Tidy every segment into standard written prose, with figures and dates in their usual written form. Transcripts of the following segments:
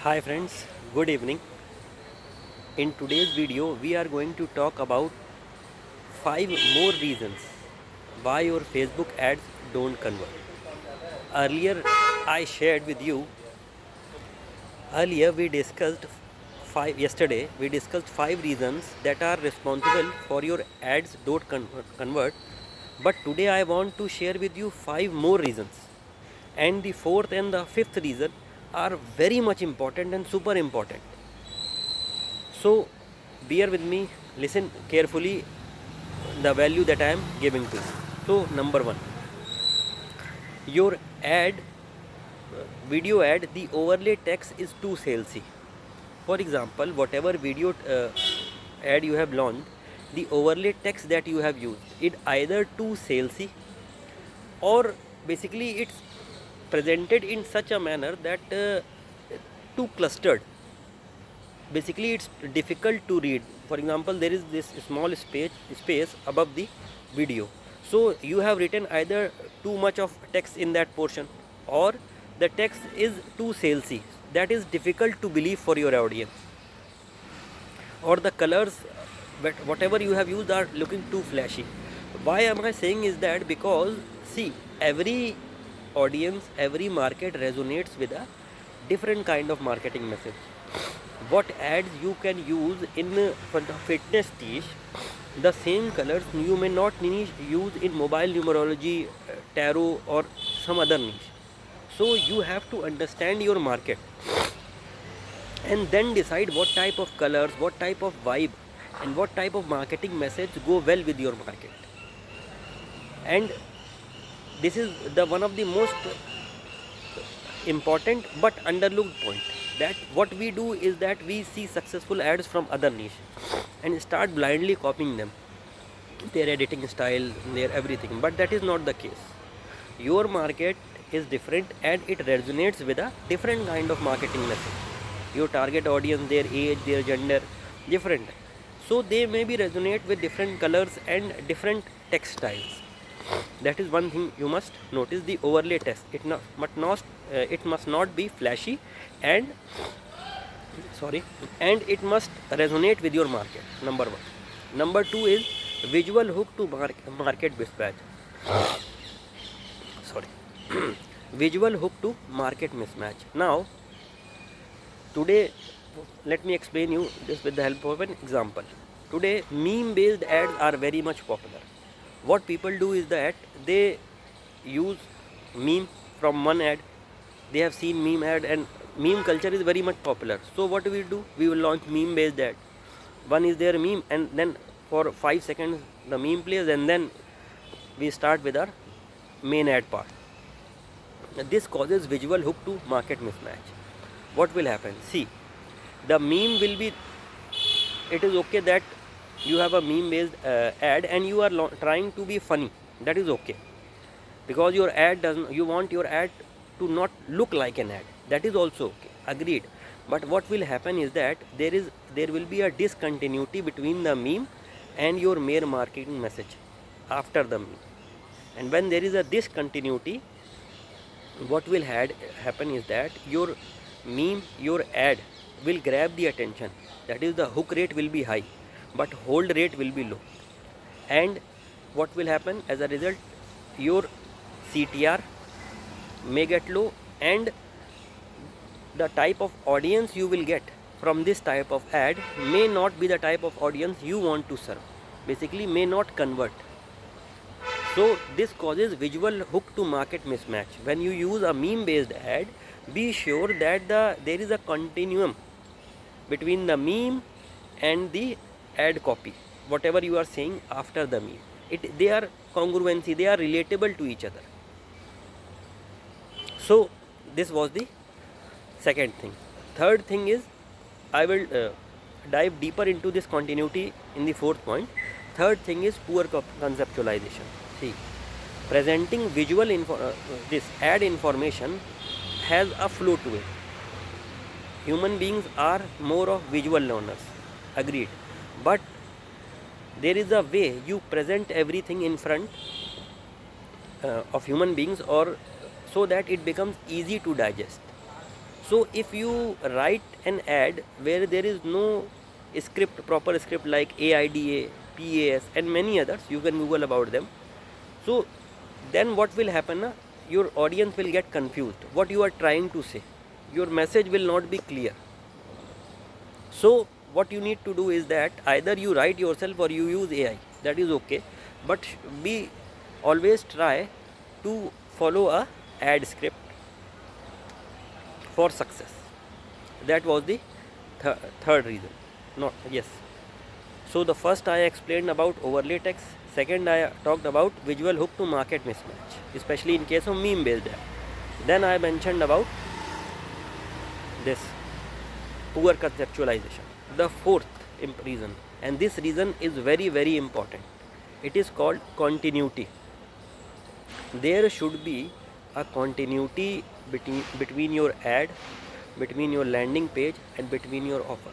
Hi friends, good evening. In today's video, we are going to talk about 5 more reasons why your Facebook ads don't convert. Earlier, I shared with you, earlier we discussed 5 yesterday we discussed 5 reasons that are responsible for your ads don't convert, but today I want to share with you 5 more reasons. And the fourth and the fifth reason are very much important and super important. So bear with me, listen carefully the value that I am giving to you. So number one, your ad, video ad, the overlay text is too salesy. For example, whatever video ad you have launched, the overlay text that you have used, it either too salesy or basically it's presented in such a manner that too clustered. Basically it's difficult to read. For example, there is this small space above the video, so you have written either too much of text in that portion, or the text is too salesy, that is difficult to believe for your audience, or the colors whatever you have used are looking too flashy. Why am I saying is that because see, every audience, every market resonates with a different kind of marketing message. What ads you can use in for the fitness niche, the same colors you may not use in mobile numerology, tarot or some other niche. So you have to understand your market and then decide what type of colors, what type of vibe and what type of marketing message go well with your market. And this is the one of the most important but underlooked point, that what we do is that we see successful ads from other niche and start blindly copying them, their editing style, their everything, but that is not the case. Your market is different and it resonates with a different kind of marketing message. Your target audience, their age, their gender, different, so they maybe resonate with different colors and different text styles. That is one thing you must notice. The overlay text, it must not be flashy and sorry, and it must resonate with your market. Number one. Number two is visual hook to market mismatch. Sorry, visual hook to market mismatch. Now today, let me explain you this with the help of an example. Today meme based ads are very much popular. What people do is that they use meme from one ad. They have seen meme ad and meme culture is very much popular. So what we do, we will launch meme based ad. One is their meme and then for 5 seconds the meme plays and then we start with our main ad part. This causes visual hook to market mismatch. What will happen? See, the meme will be, it is okay that you have a meme based ad and you are trying to be funny, that is okay, because your ad doesn't, you want your ad to not look like an ad, that is also okay, agreed. But what will happen is that there will be a discontinuity between the meme and your mere marketing message after the meme. And when there is a discontinuity, what will happen is that your meme, your ad will grab the attention, that is the hook rate will be high but hold rate will be low. And what will happen as a result, your CTR may get low and the type of audience you will get from this type of ad may not be the type of audience you want to serve, basically may not convert. So this causes visual hook to market mismatch. When you use a meme based ad, be sure that there is a continuum between the meme and the ad copy, whatever you are saying after the meme, they are congruency, they are relatable to each other. So this was the second thing. Third thing is, I will dive deeper into this continuity in the fourth point. Third thing is poor conceptualization. See, presenting visual this ad information has a flow to it. Human beings are more of visual learners, agreed, but there is a way you present everything in front of human beings, or so that it becomes easy to digest. So if you write an ad where there is no script, proper script like AIDA, PAS and many others, you can Google about them. So then what will happen? Your audience will get confused. What you are trying to say, your message will not be clear. So what you need to do is that either you write yourself or you use AI. That is okay, but be always try to follow a ad script for success. That was the third reason. Not yes. So the first I explained about overlay text. Second I talked about visual hook to market mismatch, especially in case of meme based app. Then I mentioned about this poor conceptualization. The fourth reason, and this reason is very important. It is called continuity. There should be a continuity between your ad, between your landing page and between your offer.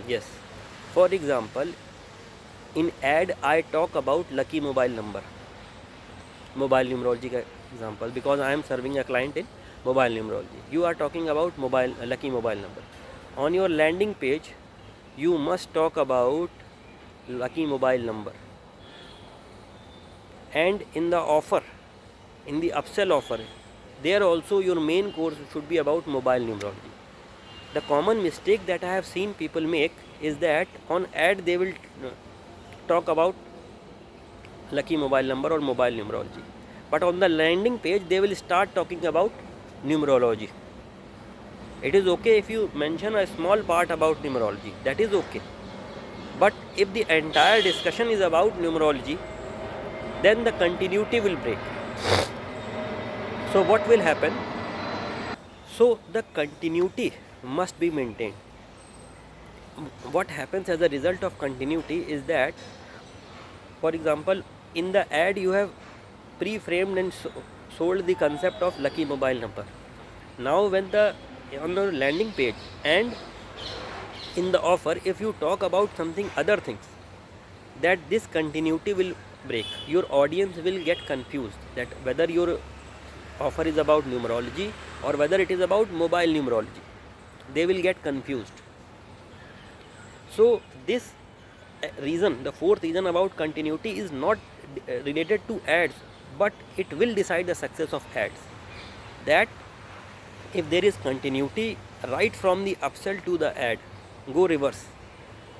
Yes, for example, in ad I talk about lucky mobile number, mobile numerology का example, because I am serving a client in mobile numerology. You are talking about mobile lucky mobile number. On your landing page you must talk about lucky mobile number, and in the offer, in the upsell offer, there also your main course should be about mobile numerology. The common mistake that I have seen people make is that on ad they will talk about lucky mobile number or mobile numerology, but on the landing page they will start talking about numerology. It is okay if you mention a small part about numerology, that is okay, but if the entire discussion is about numerology, then the continuity will break. So what will happen? So the continuity must be maintained. What happens as a result of continuity is that, for example, in the ad you have pre-framed and sold the concept of lucky mobile number. Now when on the landing page and in the offer, if you talk about something other things, that this continuity will break. Your audience will get confused that whether your offer is about numerology or whether it is about mobile numerology. They will get confused. So this reason, the fourth reason about continuity, is not related to ads, but it will decide the success of ads. That if there is continuity right from the upsell to the ad, go reverse.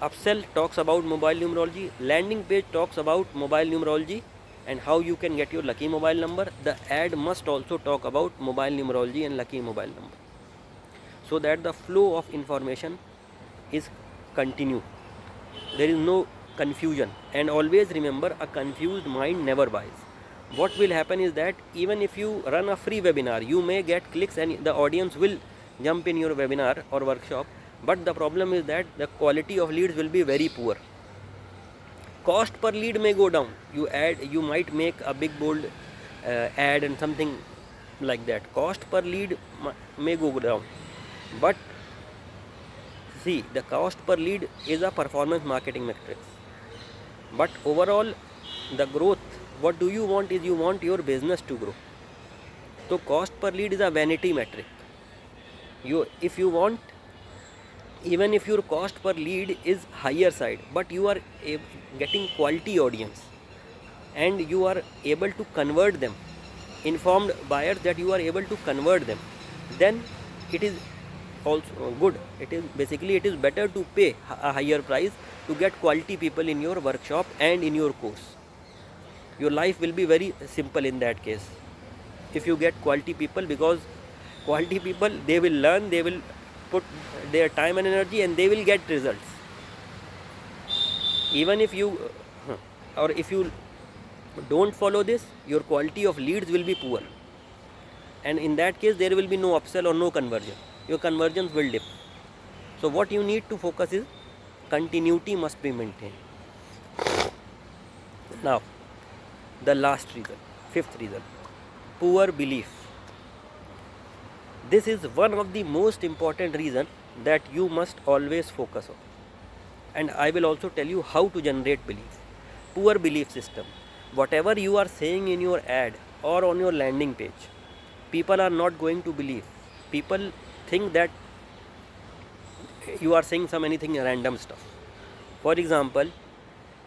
Upsell talks about mobile numerology, landing page talks about mobile numerology and how you can get your lucky mobile number. The ad must also talk about mobile numerology and lucky mobile number, so that the flow of information is continued. There is no confusion, and always remember, a confused mind never buys. What will happen is that even if you run a free webinar, you may get clicks and the audience will jump in your webinar or workshop, but the problem is that the quality of leads will be very poor. Cost per lead may go down. You might make a big bold ad and something like that. Cost per lead may go down, but see, the cost per lead is a performance marketing metric, but overall the growth, what do you want is you want your business to grow. So cost per lead is a vanity metric. If you want, even if your cost per lead is higher side, but you are getting quality audience and you are able to convert them, informed buyers that you are able to convert them, then it is also good. It is better to pay a higher price to get quality people in your workshop and in your course. Your life will be very simple in that case if you get quality people, because quality people, they will learn, they will put their time and energy and they will get results. Even if you or if you don't follow this, your quality of leads will be poor, and in that case there will be no upsell or no conversion. Your conversions will dip. So what you need to focus is continuity must be maintained. Now the last reason, fifth reason, poor belief. This is one of the most important reason that you must always focus on, and I will also tell you how to generate belief. Poor belief system. Whatever you are saying in your ad or on your landing page, people are not going to believe. people think that you are saying some anything random stuff. For example,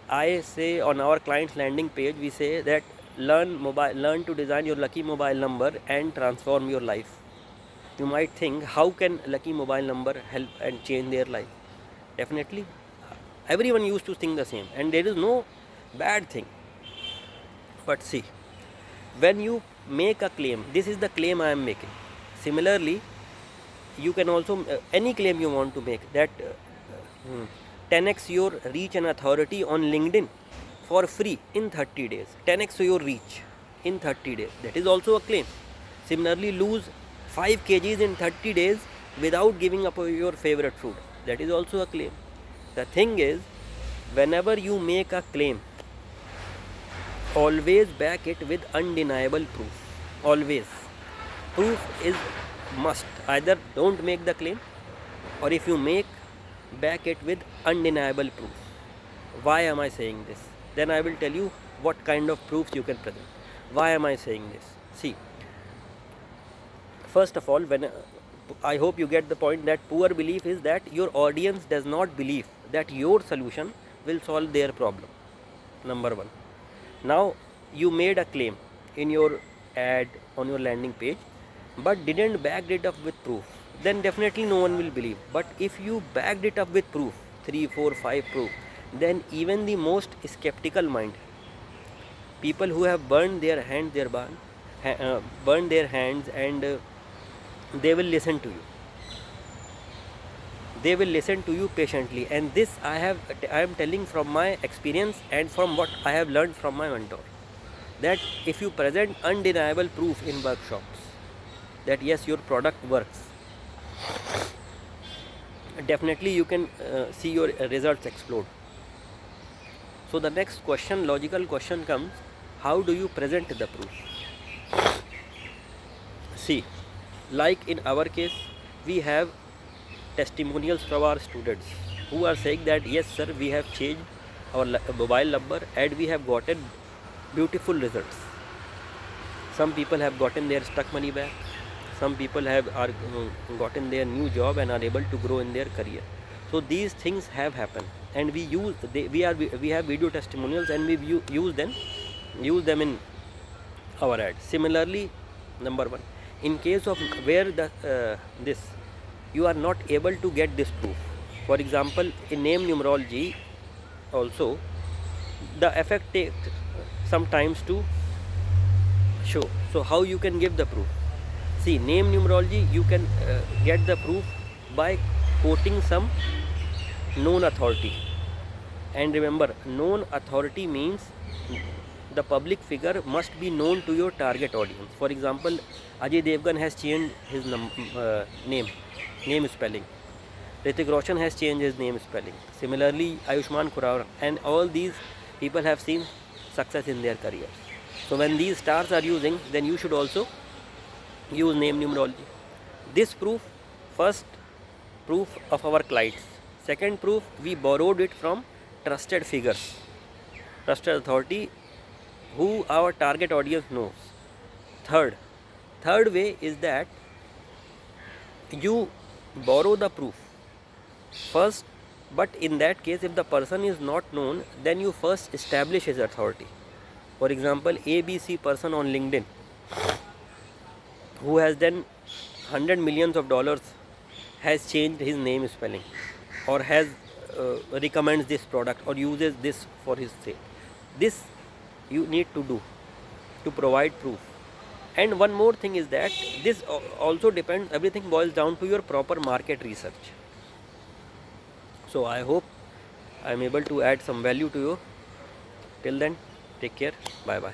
I say on our client's landing page, we say that learn to design your lucky mobile number and transform your life. You might think, how can lucky mobile number help and change their life? Definitely, everyone used to think the same, and there is no bad thing. But see, when you make a claim, this is the claim I am making. Similarly, you can also any claim you want to make, that 10x your reach and authority on LinkedIn for free in 30 days. 10x your reach in 30 days. That is also a claim. Similarly, lose 5 kgs in 30 days without giving up your favorite food. That is also a claim. The thing is, whenever you make a claim, always back it with undeniable proof. Always. Proof is must. Either don't make the claim, or if you make, back it with undeniable proof. Why am I saying this? Then I will tell you what kind of proofs you can present. Why am I saying this? See, first of all, when I hope you get the point that poor belief is that your audience does not believe that your solution will solve their problem. Number one. Now you made a claim in your ad on your landing page, but didn't back it up with proof. Then definitely no one will believe. But if you backed it up with proof, 3, 4, 5 proof, then even the most skeptical mind, people who have burned their hands, burned their hands, and they will listen to you. They will listen to you patiently. And this I am telling from my experience and from what I have learned from my mentor, that if you present undeniable proof in workshops that yes, your product works, definitely you can see your results explode. So the next question, logical question comes, how do you present the proof? See, like in our case, we have testimonials from our students who are saying that yes sir, we have changed our mobile number and we have gotten beautiful results. Some people have gotten their stuck money back. Some people have gotten their new job and are able to grow in their career. So these things have happened, and we have video testimonials, and we use them in our ad. Similarly, number one, in case of where this you are not able to get this proof. For example, in name numerology also, the effect takes some times to show. So how you can give the proof? See, name numerology, you can get the proof by quoting some known authority. And remember, known authority means the public figure must be known to your target audience. For example, Ajay Devgan has changed his name spelling. Hrithik Roshan has changed his name spelling. Similarly, Ayushmann Khurrana, and all these people have seen success in their careers. So when these stars are using, then you should also use name numerology. This proof, first proof of our clients. Second proof, we borrowed it from trusted figures, trusted authority who our target audience knows. Third way is that you borrow the proof first, but in that case, if the person is not known, then you first establish his authority. For example, ABC person on LinkedIn who has done $100 million has changed his name spelling, or has recommends this product or uses this for his sale. This you need to do to provide proof. And one more thing is that this also depends, everything boils down to your proper market research. So I hope I am able to add some value to you. Till then, take care. Bye bye.